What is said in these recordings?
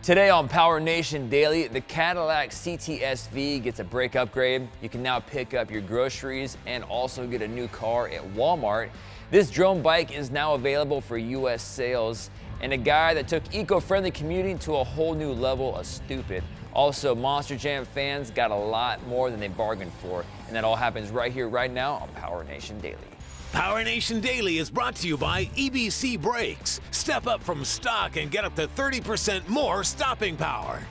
Today on PowerNation Daily, the Cadillac CTSV gets a brake upgrade. You can now pick up your groceries and also get a new car at Walmart. This drone bike is now available for U.S. sales. And a guy that took eco-friendly commuting to a whole new level of stupid. Also, Monster Jam fans got a lot more than they bargained for. And that all happens right here, right now on PowerNation Daily. PowerNation Daily is brought to you by EBC Brakes. Step up from stock and get up to 30% more stopping power.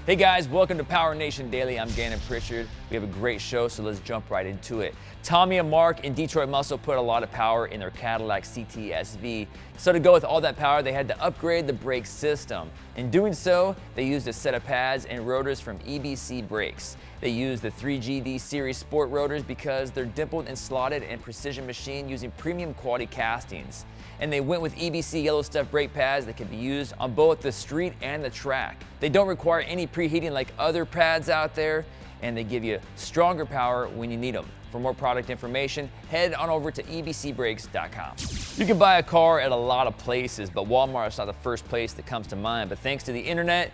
Hey guys, welcome to PowerNation Daily. I'm Gannon Pritchard. We have a great show, so let's jump right into it. Tommy and Mark in Detroit Muscle put a lot of power in their Cadillac CTSV. So to go with all that power, they had to upgrade the brake system. In doing so, they used a set of pads and rotors from EBC Brakes. They used the 3GD Series Sport rotors because they're dimpled and slotted and precision machined using premium quality castings. And they went with EBC yellow stuff brake pads that can be used on both the street and the track. They don't require any preheating like other pads out there, and they give you stronger power when you need them. For more product information, head on over to ebcbrakes.com. You can buy a car at a lot of places, but Walmart is not the first place that comes to mind. But thanks to the internet,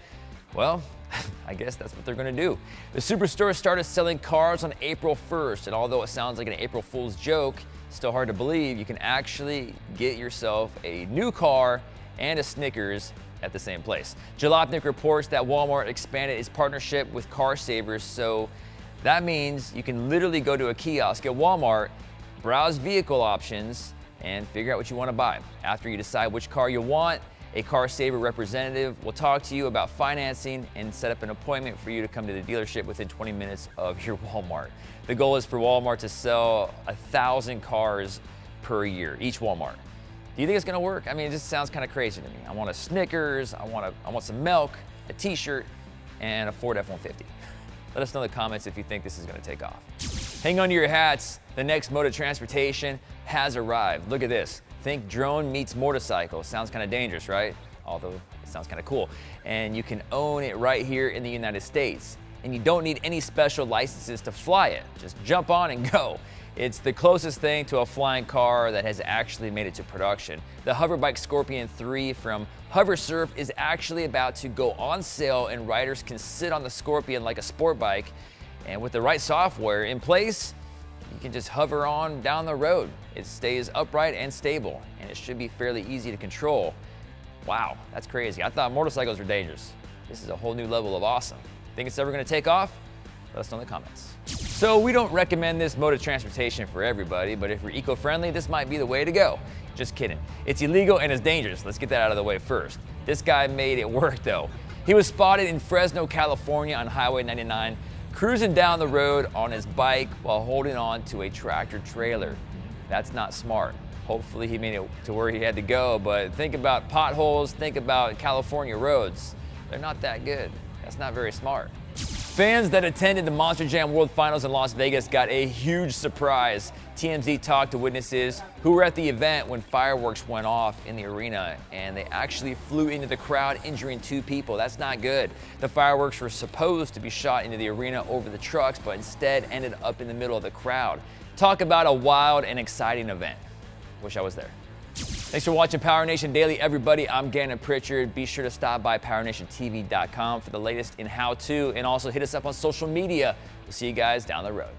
well, I guess that's what they're gonna do. The superstore started selling cars on April 1st, and although it sounds like an April Fool's joke, it's still hard to believe you can actually get yourself a new car and a Snickers at the same place. Jalopnik reports that Walmart expanded its partnership with Car Savers, so that means you can literally go to a kiosk at Walmart, browse vehicle options, and figure out what you want to buy. After you decide which car you want, a Car Saver representative will talk to you about financing and set up an appointment for you to come to the dealership within 20 minutes of your Walmart. The goal is for Walmart to sell 1,000 cars per year, each Walmart. Do you think it's gonna work? I mean, it just sounds kind of crazy to me. I want a Snickers, I want some milk, a t-shirt, and a Ford F-150. Let us know in the comments if you think this is gonna take off. Hang on to your hats. The next mode of transportation has arrived. Look at this. Think drone meets motorcycle. Sounds kind of dangerous, right? Although it sounds kind of cool. And you can own it right here in the United States. And you don't need any special licenses to fly it. Just jump on and go. It's the closest thing to a flying car that has actually made it to production. The Hoverbike Scorpion 3 from HoverSurf is actually about to go on sale, and riders can sit on the Scorpion like a sport bike. And with the right software in place, you can just hover on down the road. It stays upright and stable, and it should be fairly easy to control. Wow, that's crazy. I thought motorcycles were dangerous. This is a whole new level of awesome. Think it's ever gonna take off? Let us know in the comments. So we don't recommend this mode of transportation for everybody, but if you're eco-friendly, this might be the way to go. Just kidding. It's illegal and it's dangerous. Let's get that out of the way first. This guy made it work though. He was spotted in Fresno, California on Highway 99, cruising down the road on his bike while holding on to a tractor trailer. That's not smart. Hopefully he made it to where he had to go, but think about potholes, think about California roads. They're not that good. That's not very smart. Fans that attended the Monster Jam World Finals in Las Vegas got a huge surprise. TMZ talked to witnesses who were at the event when fireworks went off in the arena, and they actually flew into the crowd, injuring 2 people. That's not good. The fireworks were supposed to be shot into the arena over the trucks, but instead ended up in the middle of the crowd. Talk about a wild and exciting event. Wish I was there. Thanks for watching PowerNation Daily, everybody. I'm Gannon Pritchard. Be sure to stop by PowerNationTV.com for the latest in how-to, and also hit us up on social media. We'll see you guys down the road.